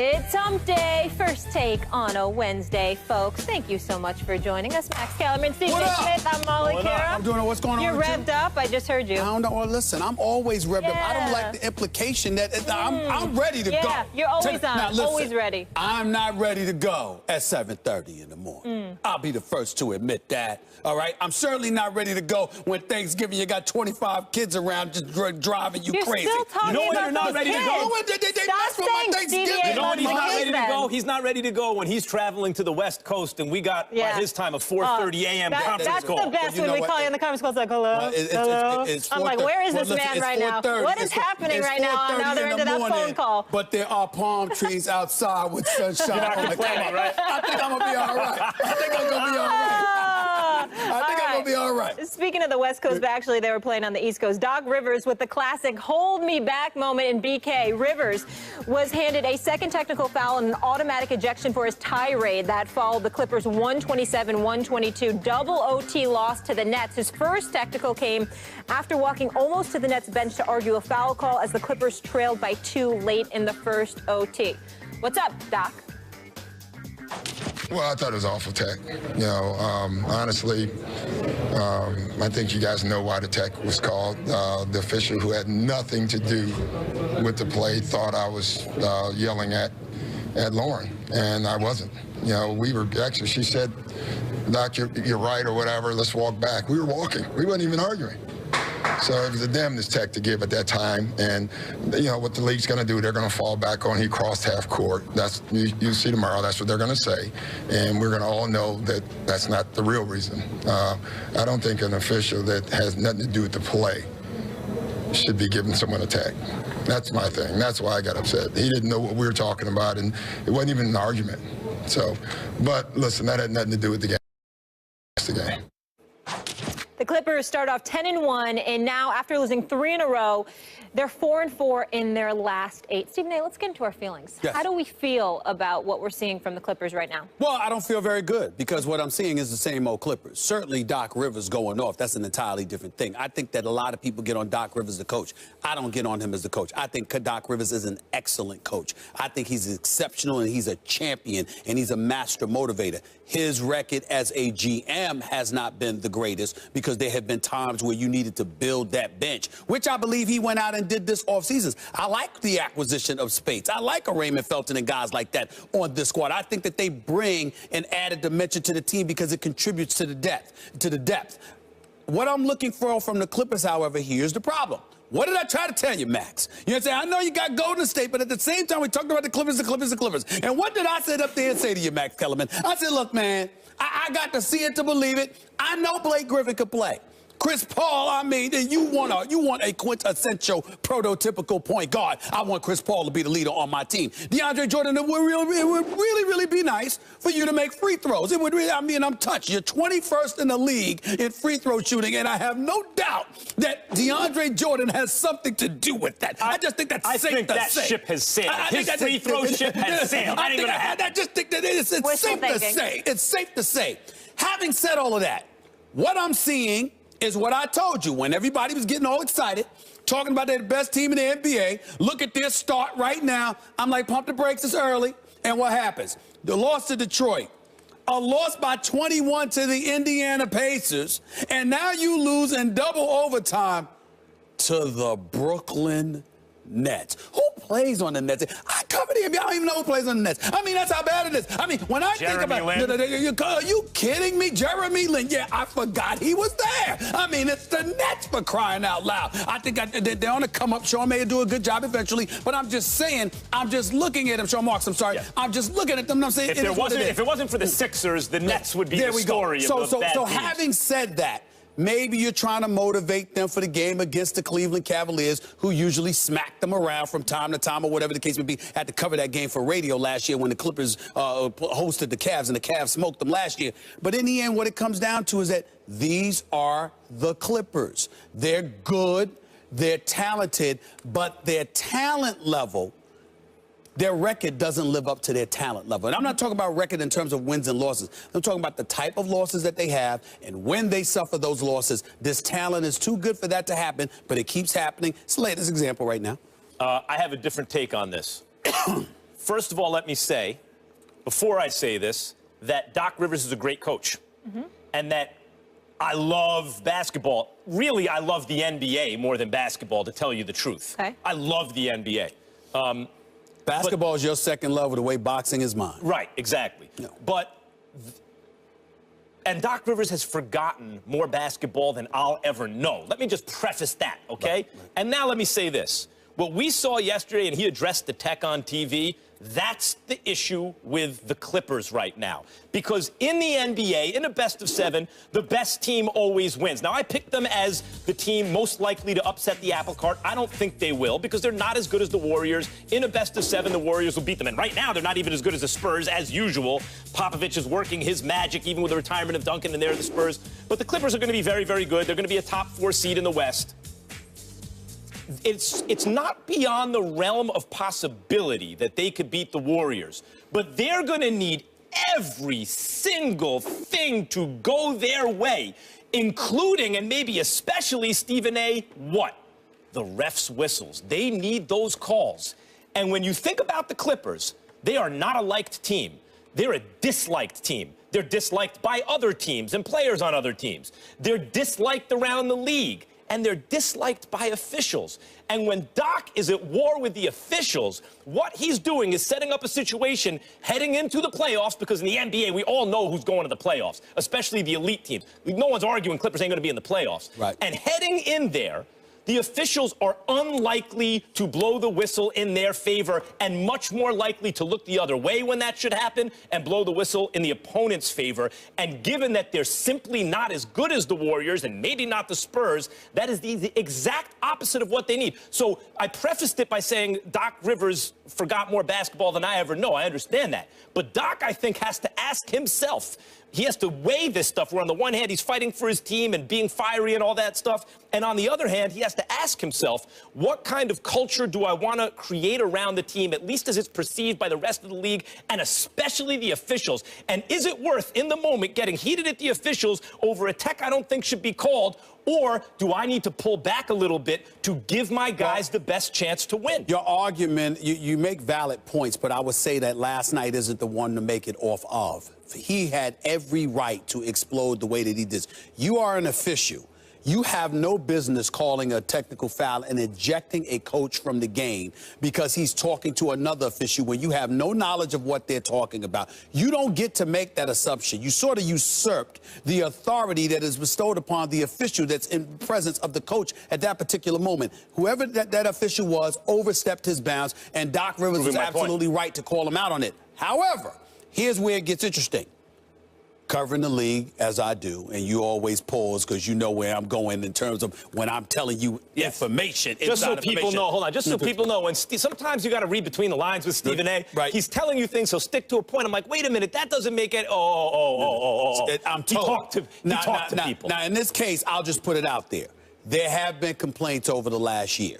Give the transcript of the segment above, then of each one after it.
It's hump day. First take on a Wednesday, folks. Thank you so much for joining us. Max Kellerman, Steve Smith, I'm Molly Kara. I'm doing what's going on. You're revved up. I just heard you. I don't know. Well, listen, I'm always revved up. I don't like the implication that I'm ready to go. Yeah, you're always on. Now, listen, always ready. I'm not ready to go at 7:30 in the morning. I'll be the first to admit that. All right? I'm certainly not ready to go when Thanksgiving you got 25 kids around just driving you crazy. Still talking when about you're not ready to go? They mess with my Thanksgiving. You know when he's not ready to go? He's not ready to go when he's traveling to the West Coast, and we got, by his time, a 4:30 a.m. conference call. That's the best when we call you in the conference call. It's like, hello, hello. I'm like, where is this man right now? What is happening right now on the other end of that phone call? But there are palm trees outside with sunshine on the corner. Right? I think I'm going to be all right. I think I'm going to be all right. I think I'm going to be all right. Speaking of the West Coast, actually, they were playing on the East Coast. Doc Rivers with the classic hold me back moment in BK. Rivers was handed a second technical foul and an automatic ejection for his tirade. That followed the Clippers' 127-122 double OT loss to the Nets. His first technical came after walking almost to the Nets bench to argue a foul call as the Clippers trailed by 2 late in the first OT. What's up, Doc? Well, I thought it was awful tech. You know, honestly, I think you guys know why the tech was called. The official who had nothing to do with the play thought I was yelling at Lauren, and I wasn't. You know, we were actually, she said, Doc, you're right or whatever, let's walk back. We were walking. We wasn't even arguing. So it was a damnedest tech to give at that time, and you know what the league's going to do. They're going to fall back on he crossed half court. That's you see tomorrow. That's what they're going to say, and we're going to all know that that's not the real reason. I don't think an official that has nothing to do with the play should be giving someone a tech. That's my thing. That's why I got upset. He didn't know what we were talking about, and it wasn't even an argument. So, but listen, that had nothing to do with the game. That's the game. The Clippers start off 10-1, and now after losing 3 in a row, they're 4-4 in their last 8. Stephen A., let's get into our feelings. Yes. How do we feel about what we're seeing from the Clippers right now? Well, I don't feel very good because what I'm seeing is the same old Clippers. Certainly Doc Rivers going off. That's an entirely different thing. I think that a lot of people get on Doc Rivers, the coach. I don't get on him as the coach. I think Doc Rivers is an excellent coach. I think he's exceptional, and he's a champion, and he's a master motivator. His record as a GM has not been the greatest because there have been times where you needed to build that bench, which I believe he went out and did this offseason. I like the acquisition of Spates. I like a Raymond Felton and guys like that on this squad. I think that they bring an added dimension to the team because it contributes to the depth. What I'm looking for from the Clippers, however, here's the problem. What did I try to tell you, Max? You know what I'm saying? I know you got Golden State, but at the same time, we talked about the Clippers. And what did I sit up there and say to you, Max Kellerman? I said, look, man, I got to see it to believe it. I know Blake Griffin could play. Chris Paul, I mean, you want a quintessential prototypical point guard. I want Chris Paul to be the leader on my team. DeAndre Jordan, it would really be nice for you to make free throws. It would really, I mean, I'm touched. You're 21st in the league in free throw shooting, and I have no doubt that DeAndre Jordan has something to do with that. I just think that's safe to say. I think that ship has sailed. His free throw ship has sailed. I just think that it's safe to say. It's safe to say. Having said all of that, what I'm seeing is what I told you when everybody was getting all excited, talking about they're the best team in the NBA. Look at their start right now. I'm like, pump the brakes, it's early. And what happens? The loss to Detroit, a loss by 21 to the Indiana Pacers, and now you lose in double overtime to the Brooklyn Nets. Who plays on the Nets? I covered the NBA. I don't even know who plays on the Nets. I mean, that's how bad it is. I mean, when I think about it, are you kidding me? Jeremy Lin. Yeah, I forgot he was there. I mean, it's the Nets for crying out loud. I think they're on the come up. Sean may do a good job eventually, but I'm just saying, I'm just looking at them. Sean Marks, I'm sorry. Yeah. I'm just looking at them and I'm saying, if it wasn't for the Sixers, the Nets would be the story of the bad So teams. having said that, maybe you're trying to motivate them for the game against the Cleveland Cavaliers, who usually smack them around from time to time or whatever the case may be. I had to cover that game for radio last year when the Clippers hosted the Cavs, and the Cavs smoked them last year. But in the end, what it comes down to is that these are the Clippers. They're good, they're talented, but their talent level, their record doesn't live up to their talent level. And I'm not talking about record in terms of wins and losses. I'm talking about the type of losses that they have, and when they suffer those losses, this talent is too good for that to happen, but it keeps happening. It's the latest example right now. I have a different take on this. First of all, let me say, before I say this, that Doc Rivers is a great coach. And that I love basketball. Really, I love the NBA more than basketball, to tell you the truth. Okay. I love the NBA. Basketball is your second love, the way boxing is mine. Right, exactly. No. And Doc Rivers has forgotten more basketball than I'll ever know. Let me just preface that, okay? Right. And now let me say this. What we saw yesterday, and he addressed the tech on TV, that's the issue with the Clippers right now. Because in the NBA, in a best of 7, the best team always wins. Now, I picked them as the team most likely to upset the apple cart. I don't think they will, because they're not as good as the Warriors. In a best of 7, the Warriors will beat them. And right now, they're not even as good as the Spurs, as usual. Popovich is working his magic, even with the retirement of Duncan, and they're the Spurs. But the Clippers are going to be very, very good. They're going to be a top 4 seed in the West. It's not beyond the realm of possibility that they could beat the Warriors, but they're going to need every single thing to go their way, including and maybe especially, Stephen A., what? The refs' whistles. They need those calls. And when you think about the Clippers, they are not a liked team. They're a disliked team. They're disliked by other teams and players on other teams. They're disliked around the league. And they're disliked by officials. And when Doc is at war with the officials, what he's doing is setting up a situation heading into the playoffs, because in the NBA, we all know who's going to the playoffs, especially the elite teams. No one's arguing Clippers ain't going to be in the playoffs. Right. And heading in there, the officials are unlikely to blow the whistle in their favor and much more likely to look the other way when that should happen and blow the whistle in the opponent's favor. And given that they're simply not as good as the Warriors and maybe not the Spurs, that is the exact opposite of what they need. So I prefaced it by saying Doc Rivers forgot more basketball than I ever know. I understand that. But Doc, I think, has to ask himself. He has to weigh this stuff where on the one hand he's fighting for his team and being fiery and all that stuff, and on the other hand he has to ask himself, what kind of culture do I want to create around the team, at least as it's perceived by the rest of the league and especially the officials? And is it worth, in the moment, getting heated at the officials over a tech I don't think should be called, or do I need to pull back a little bit to give my guys the best chance to win? Your argument, you make valid points, but I would say that last night isn't the one to make it off of. He had every right to explode the way that he did. You are an official. You have no business calling a technical foul and ejecting a coach from the game because he's talking to another official when you have no knowledge of what they're talking about. You don't get to make that assumption. You sort of usurped the authority that is bestowed upon the official that's in presence of the coach at that particular moment. Whoever that official was overstepped his bounds, and Doc Rivers was absolutely right to call him out on it. However, here's where it gets interesting. Covering the league, as I do, and you always pause because you know where I'm going in terms of when I'm telling you information. Just so people know, hold on, just so people know, when sometimes you got to read between the lines with Stephen A. Right. He's telling you things, so stick to a point. I'm like, wait a minute, that doesn't make it. I'm told. He talked to people. Now, in this case, I'll just put it out there. There have been complaints over the last year.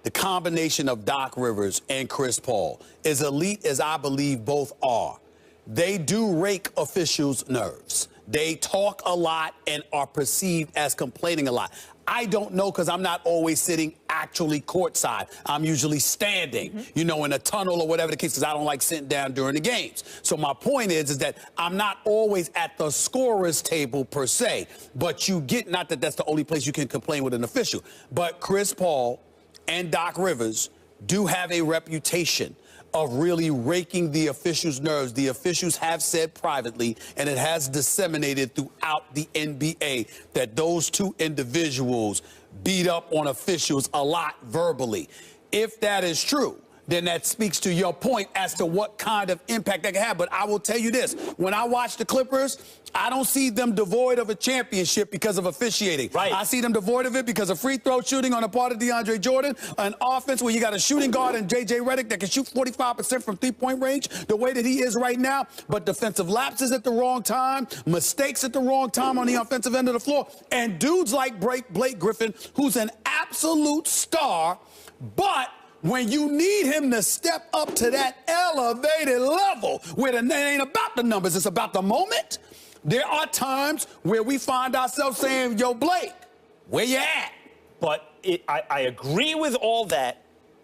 The combination of Doc Rivers and Chris Paul, as elite as I believe both are, they do rake officials' nerves. They talk a lot and are perceived as complaining a lot. I don't know because I'm not always sitting actually courtside. I'm usually standing, you know, in a tunnel or whatever the case, because I don't like sitting down during the games. So my point is that I'm not always at the scorer's table per se, but you get, not that that's the only place you can complain with an official, but Chris Paul and Doc Rivers do have a reputation of really raking the officials' nerves. The officials have said privately, and it has disseminated throughout the NBA, that those two individuals beat up on officials a lot verbally. If that is true, then that speaks to your point as to what kind of impact that can have. But I will tell you this, when I watch the Clippers, I don't see them devoid of a championship because of officiating. Right. I see them devoid of it because of free throw shooting on the part of DeAndre Jordan, an offense where you got a shooting guard and J.J. Redick that can shoot 45% from three-point range the way that he is right now, but defensive lapses at the wrong time, mistakes at the wrong time on the offensive end of the floor, and dudes like Blake Griffin, who's an absolute star, but when you need him to step up to that elevated level where it ain't about the numbers, it's about the moment, there are times where we find ourselves saying, yo, Blake, where you at? But I agree with all that,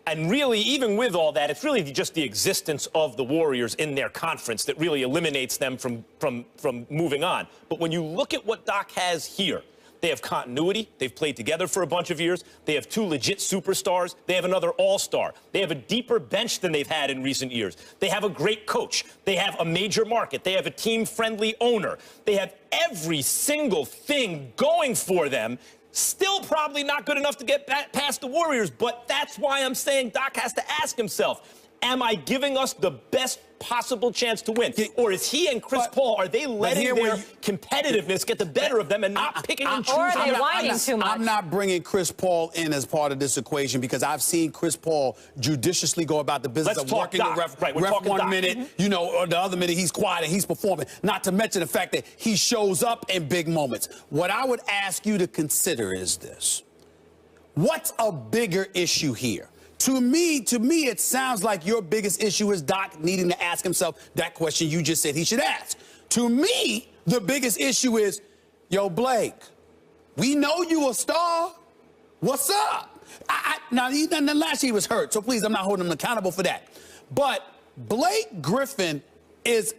And really, even with all that, it's really just the existence of the Warriors in their conference that really eliminates them from moving on. But when you look at what Doc has here, they have continuity. They've played together for a bunch of years. They have 2 legit superstars. They have another all-star. They have a deeper bench than they've had in recent years. They have a great coach. They have a major market. They have a team-friendly owner. They have every single thing going for them. Still probably not good enough to get past the Warriors, but that's why I'm saying Doc has to ask himself, am I giving us the best possible chance to win? Or is he and Chris Paul, are they letting their competitiveness get the better of them and not picking and choosing? Or are they whining too much? I'm not bringing Chris Paul in as part of this equation because I've seen Chris Paul judiciously go about the business of working the ref. Right, ref 1 minute, you know, or the other minute he's quiet and he's performing. Not to mention the fact that he shows up in big moments. What I would ask you to consider is this. What's a bigger issue here? To me, it sounds like your biggest issue is Doc needing to ask himself that question you just said he should ask. To me, the biggest issue is, yo, Blake, we know you a star. What's up? Now, last year he was hurt, so please, I'm not holding him accountable for that. But Blake Griffin is,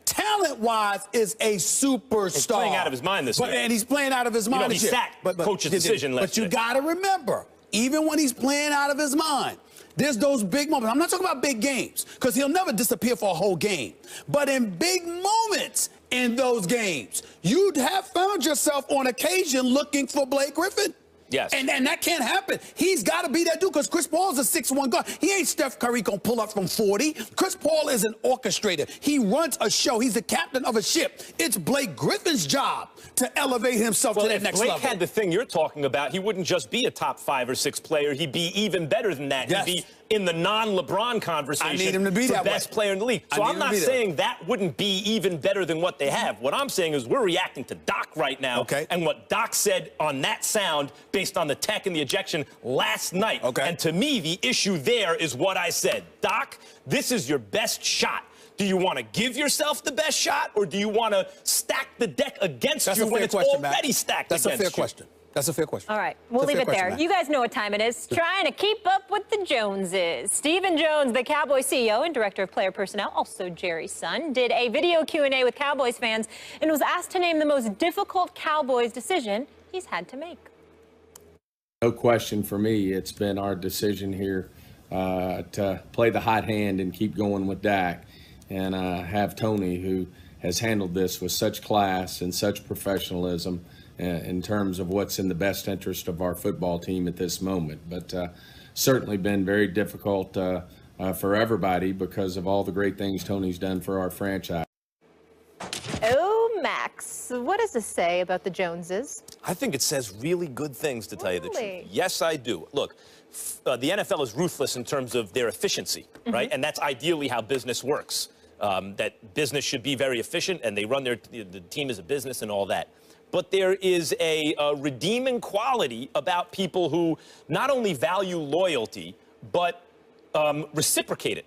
talent-wise, is a superstar. He's playing out of his mind this year. And he's playing out of his mind this year. He sacked coach's decision last year. But you got to remember, even when he's playing out of his mind, there's those big moments. I'm not talking about big games, because he'll never disappear for a whole game. But in big moments in those games, you'd have found yourself on occasion looking for Blake Griffin. Yes. And that can't happen. He's got to be that dude because Chris Paul's a 6'1" guard. He ain't Steph Curry going to pull up from 40. Chris Paul is an orchestrator. He runs a show. He's the captain of a ship. It's Blake Griffin's job to elevate himself to that next level. If Blake had the thing you're talking about, he wouldn't just be a top 5 or 6 player. He'd be even better than that. Yes. He'd be in the non-LeBron conversation. I need him to be for that best way. player in the league. So I'm not saying that wouldn't be even better than what they have. What I'm saying is we're reacting to Doc right now. Okay. And what Doc said on that sound based on the tech and the ejection last night. Okay. And to me, the issue there is what I said. Doc, this is your best shot. Do you want to give yourself the best shot, or do you want to stack the deck against you when it's already stacked against you? That's a fair question. That's a fair question. All right, we'll leave it there. You guys know what time it is. Trying to keep up with the Joneses. Stephen Jones, the Cowboys CEO and Director of Player Personnel, also Jerry's son, did a video Q&A with Cowboys fans and was asked to name the most difficult Cowboys decision he's had to make. No question for me, it's been our decision here to play the hot hand and keep going with Dak and have Tony, who has handled this with such class and such professionalism in terms of what's in the best interest of our football team at this moment. But certainly been very difficult for everybody because of all the great things Tony's done for our franchise. Oh, Max, what does this say about the Joneses? I think it says really good things, to tell you the truth. Yes, I do. Look, the NFL is ruthless in terms of their efficiency, right? And that's ideally how business works. That business should be very efficient, and they run the team as a business and all that. But there is a redeeming quality about people who not only value loyalty, but reciprocate it.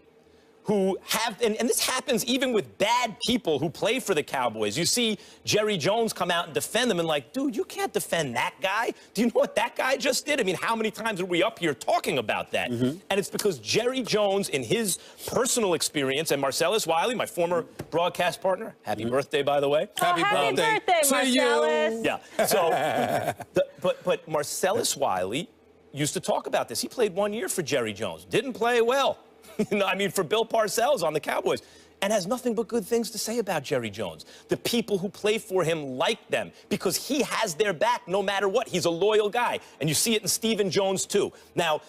Who have, and this happens even with bad people who play for the Cowboys. You see Jerry Jones come out and defend them and like, dude, you can't defend that guy. Do you know what that guy just did? I mean, how many times are we up here talking about that? And it's because Jerry Jones, in his personal experience, and Marcellus Wiley, my former broadcast partner, happy birthday, by the way. Happy birthday, Marcellus. Yeah, so, but Marcellus Wiley used to talk about this. He played 1 year for Jerry Jones. Didn't play well. I mean, for Bill Parcells on the Cowboys, and has nothing but good things to say about Jerry Jones. The people who play for him like them because he has their back no matter what. He's a loyal guy, and you see it in Stephen Jones, too. Now,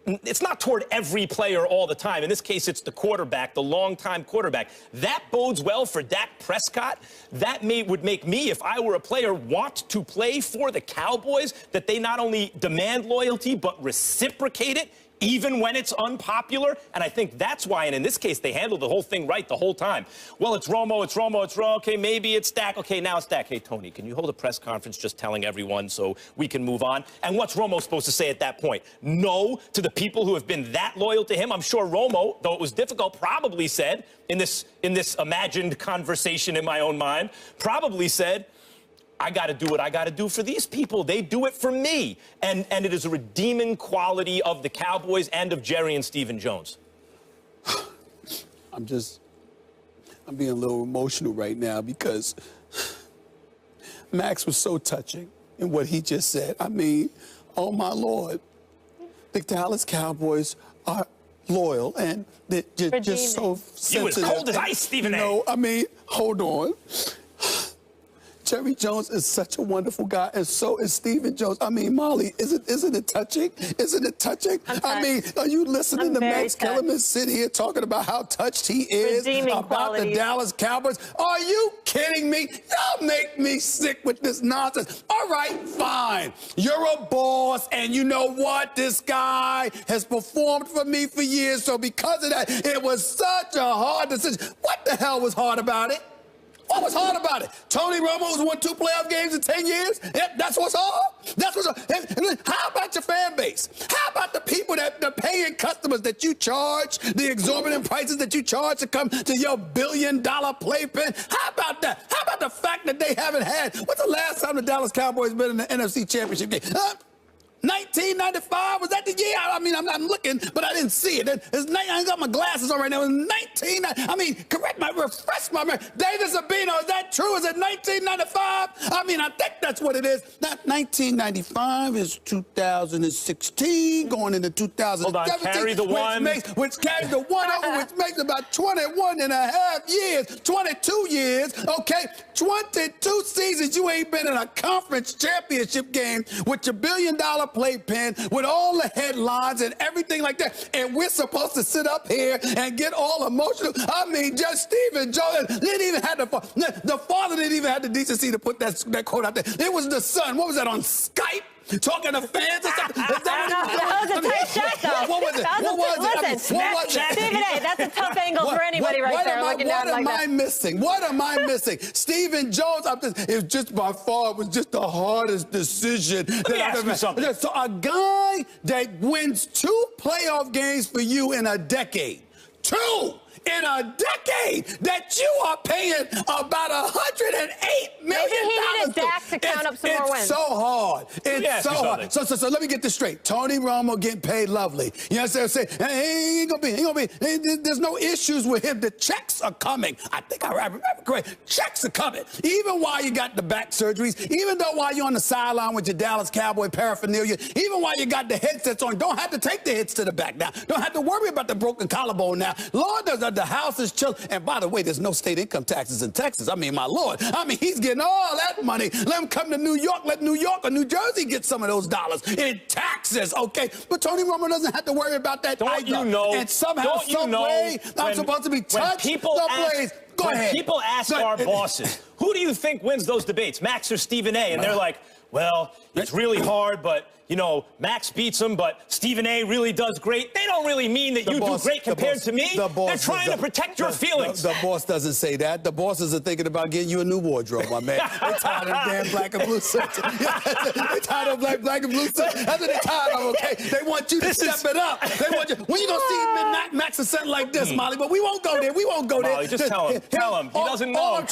it's not toward every player all the time. In this case, it's the quarterback, the longtime quarterback. That bodes well for Dak Prescott. That would make me, if I were a player, want to play for the Cowboys, that they not only demand loyalty, but reciprocate it, even when it's unpopular. And I think that's why, and in this case, they handled the whole thing right the whole time. Well, it's Romo, it's Romo, it's Romo. Okay, maybe it's Dak. Okay, now it's Dak. Hey, Tony, can you hold a press conference just telling everyone so we can move on? And what's Romo supposed to say at that point? No to the people who have been that loyal to him? I'm sure Romo, though it was difficult, probably said, in this imagined conversation in my own mind, probably said, I got to do what I got to do for these people. They do it for me. And it is a redeeming quality of the Cowboys and of Jerry and Stephen Jones. I'm being a little emotional right now because Max was so touching in what he just said. I mean, oh my Lord, the Dallas Cowboys are loyal and they're just so sensitive. You was cold as ice, Stephen A. No, I mean, hold on. Jerry Jones is such a wonderful guy, and so is Stephen Jones. I mean, Molly, isn't it touching? Isn't it touching? I mean, are you listening to Max Kellerman sit here talking about how touched he is about the Dallas Cowboys? Are you kidding me? Y'all make me sick with this nonsense. All right, fine. You're a boss, and you know what? This guy has performed for me for years, so because of that, it was such a hard decision. What the hell was hard about it? What was hard about it? Tony Romo's won 2 playoff games in 10 years? That's what's hard? That's what's hard. How about your fan base? How about the people the paying customers that you charge, the exorbitant prices that you charge to come to your billion-dollar playpen? How about that? How about the fact that they haven't had, what's the last time the Dallas Cowboys been in the NFC Championship game? 1995, was that the year? I mean, I'm looking, but I didn't see it. I got my glasses on right now. It was refresh my memory. David Sabino, is that true? Is it 1995? I mean, I think that's what it is. Not 1995 is 2016, going into 2017. Hold on, carry the one. Which carries the one over, which makes about 21 and a half years, 22 years, okay? 22 seasons you ain't been in a conference championship game with your billion-dollar playpen, with all the headlines and everything like that, and we're supposed to sit up here and get all emotional. I mean, just Stephen Jones didn't even have the father didn't even have the decency to put that quote out there. It was the son. What was that, on Skype? Talking to fans or something? That was a tight shot, though. What was it? What was it? Stephen A., that's a tough angle for anybody right there looking down like that. What am I missing? What am I missing? Stephen Jones, it was just by far, it was just the hardest decision. Let me ask you something. So a guy that wins 2 playoff games for you in a decade, 2 in a decade, that you are paying about $108 million. Maybe he needed Dak to count up some more wins. It's so hard. It's so hard. So let me get this straight. Tony Romo getting paid lovely. You know what I'm saying? He ain't gonna be. There's no issues with him. The checks are coming. I think I remember correct. Checks are coming. Even while you got the back surgeries, even though while you're on the sideline with your Dallas Cowboy paraphernalia, even while you got the headsets on, don't have to take the hits to the back now. Don't have to worry about the broken collarbone now. Lord, the house is chill. And by the way, there's no state income taxes in Texas. I mean, my Lord. I mean, he's getting all that money. Let him come to New York. Let New York or New Jersey get some of those dollars in taxes, okay? But Tony Romo doesn't have to worry about that either. You know? And somehow, some way, I'm supposed to be touched. When people ask our bosses, who do you think wins those debates, Max or Stephen A? And they're like, well, it's really hard, but, you know, Max beats him, but Stephen A really does great. They don't really mean that you do great compared to me. They're trying to protect your feelings. The boss doesn't say that. The bosses are thinking about getting you a new wardrobe, my man. They're tired of the damn black and blue suits. They're tired of black and blue suits. That's what they're tired of, okay? They want you to step it up. They want you. When you going to see Max or something like this, Molly? But we won't go there. We won't go there. Molly, just tell him. Tell him. He doesn't know. All I'm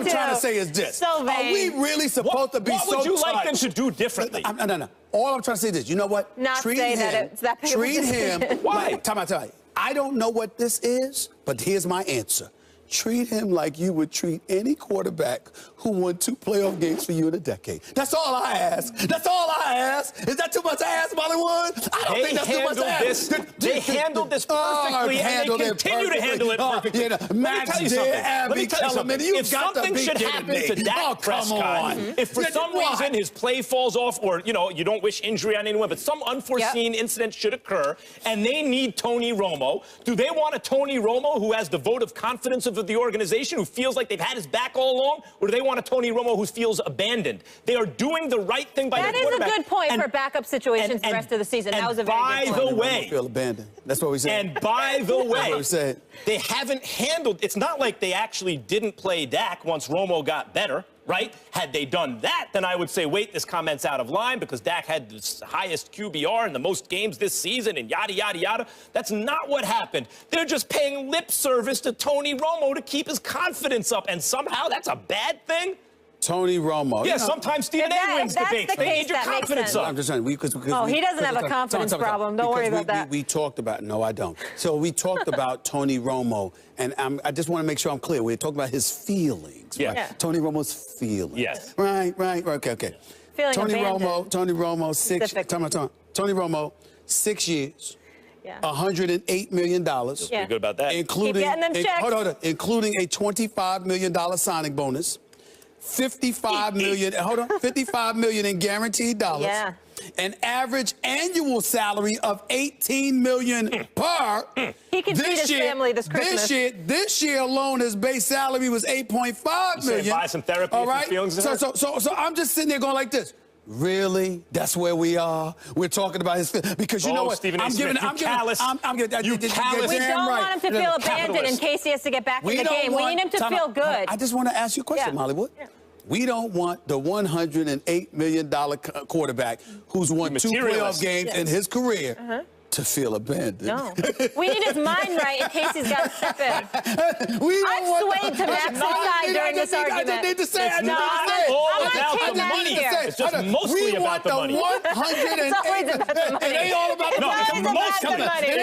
trying to say is this. So vain. Are we really supposed to be so What would you like them to do differently? No. All I'm trying to say is this. You know what? Treat him. Why? Time out. I don't know what this is, but here's my answer. Treat him like you would treat any quarterback who won 2 playoff games for you in a decade. That's all I ask. That's all I ask. Is that too much to ask, Bollywood? I don't think that's too much to ask. They handled this perfectly, and they continue to handle it perfectly. Max, Let me tell you something. If something should happen to Dak Prescott, if for some reason his play falls off, or, you know, you don't wish injury on anyone, but some unforeseen incident should occur, and they need Tony Romo, do they want a Tony Romo who has the vote of confidence of the organization, who feels like they've had his back all along, or do they want a Tony Romo who feels abandoned? They are doing the right thing by their quarterback. That is a good point for backup situations the rest of the season. That was a very good point. By the way, feel abandoned. That's what we said. And by the way, that's what we said. They haven't handled. It's not like they actually didn't play Dak once Romo got better. Right? Had they done that, then I would say, wait, this comment's out of line because Dak had the highest QBR in the most games this season and yada, yada, yada. That's not what happened. They're just paying lip service to Tony Romo to keep his confidence up, and somehow that's a bad thing? Tony Romo. Yeah, sometimes Stephen A. wins that's debates. the They case, need your that makes confidence sense. up. I'm just saying. he doesn't have a confidence problem. Don't worry about that. We talked about. No, I don't. So we talked about Tony Romo, and I just want to make sure I'm clear. We're talking about his feelings. Yeah. Right? Yeah. Tony Romo's feelings. Yes. Right. Okay. Feeling Tony abandoned. Romo, Tony Romo, 6 years. Yeah. $108 million. Feel good about that. Including, Keep getting them checks. hold on, including a $25 million signing bonus, $55 million in guaranteed dollars. Yeah. An average annual salary of $18 million per. He can feed his family this Christmas. This year alone, his base salary was $8.5 million. Buy some therapy. All right. Feelings So I'm just sitting there going like this. Really? That's where we are. We're talking about his because you know what? Stephen A. I'm giving. You callous. We don't want him to feel abandoned in case he has to get back in the game. We need him to feel good. I just want to ask you a question, Mollywood. Yeah. We don't want the $108 million quarterback who's won 2 playoff games in his career to feel abandoned. No. We need his mind right in case he's got to step in. I'm swayed to Max's side during this argument. I just need to say it's not all about the money. It's just mostly about the money. It's always about the money. It ain't all about the money. It's mostly about the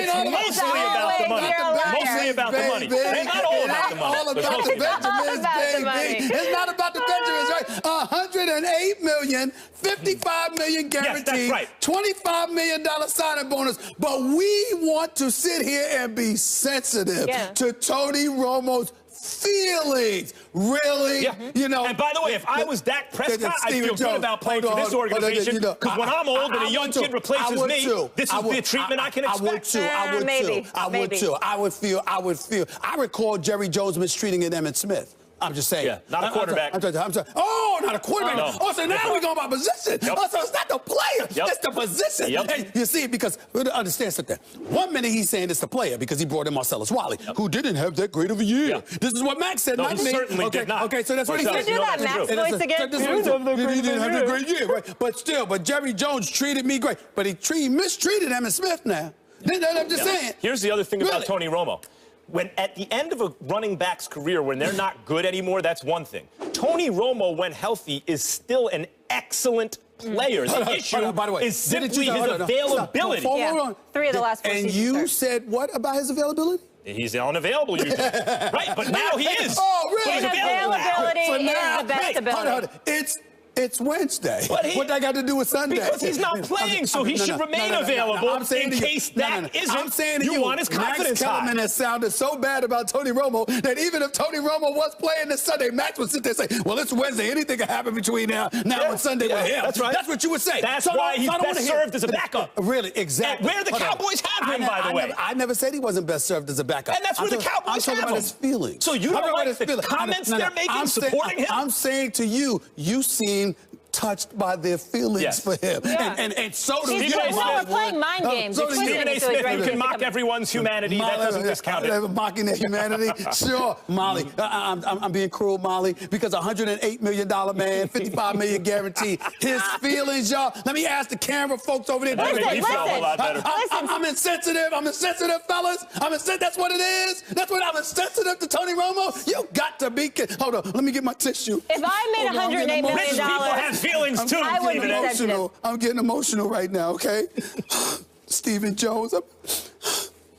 money. Mostly about the money. It's not all about the money. It's not about the Benjamins, right? $108 million, $55 million guaranteed, yes, that's right. $25 million signing bonus. But we want to sit here and be sensitive to Tony Romo's feelings. Really? Yeah. You know. And by the way, if I was Dak Prescott, I'd feel good about playing for this organization. Because when I'm old and a young kid replaces me, this is the treatment I can expect. I would too. I would feel. I recall Jerry Jones mistreating Emmitt Smith. I'm just saying. Yeah, not a quarterback. I'm sorry. Oh, not a quarterback. No. Oh, so now we're going by position. Yep. Oh, so it's not the player. Yep. It's the position. Yep. And you see, because understand something. 1 minute he's saying it's the player because he brought in Marcellus Wiley, who didn't have that great of a year. Yeah. This is what Max said, No, not he me. certainly did not. Okay, so that's what he said. Can you do that Max voice again? He didn't have that great year, right? But Jerry Jones treated me great. But he mistreated Emmitt Smith now. I'm just saying. Here's the other thing about Tony Romo. When at the end of a running back's career, when they're not good anymore, that's one thing. Tony Romo, when healthy, is still an excellent player. The issue by the way, is simply his availability. Hold on. 3 of the last 4 seasons. And you said what about his availability? He's unavailable usually. Right, but now he is. Oh, really? His availability So now, is the best ability. It's Wednesday. What that got to do with Sunday? Because he's not playing, so he should remain available in case that isn't. I'm saying to you want his confidence Max high. Kellerman has sounded so bad about Tony Romo that even if Tony Romo was playing this Sunday, Max would sit there and say, well, it's Wednesday. Anything can happen between now and Sunday with him. That's right. That's what you would say. That's why he's best served as a backup. Really, exactly. And where the Cowboys have him, by the way. I never said he wasn't best served as a backup. And that's where the Cowboys have him. I'm talking about his feelings. So you don't like the comments they're making supporting him? I'm saying to you, you seem touched by their feelings for him. Yeah. And so do you. We're playing mind games. Stephen A. Smith, you can mock everyone's humanity. That doesn't discount it. Mocking their humanity? Sure, Molly. I'm being cruel, Molly, because $108 million man, $55 million guaranteed. His feelings, y'all. Let me ask the camera folks over there. I'm insensitive. I'm insensitive, fellas. That's what it is. I'm insensitive to Tony Romo. You got to be. Hold on. Let me get my tissue. If I made $108 million, rich people have feelings too. I would be emotional. I'm getting emotional right now, okay? Stephen Jones.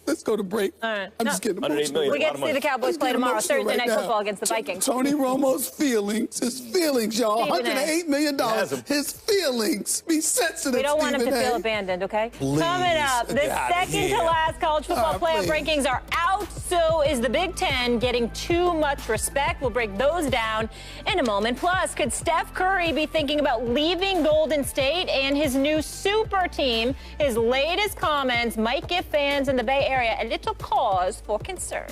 Let's go to break. All right. I'm just getting emotional. We get to see the Cowboys play tomorrow, Thursday Night Football against the Vikings. Tony Romo's feelings, his feelings, y'all. $108 million. His feelings. Be sensitive. We don't want him to feel abandoned, okay? Please. Coming up, the second to last college football playoff rankings are out. So is the Big Ten getting too much respect? We'll break those down in a moment. Plus, could Steph Curry be thinking about leaving Golden State and his new super team? His latest comments might give fans in the Bay Area a little cause for concern.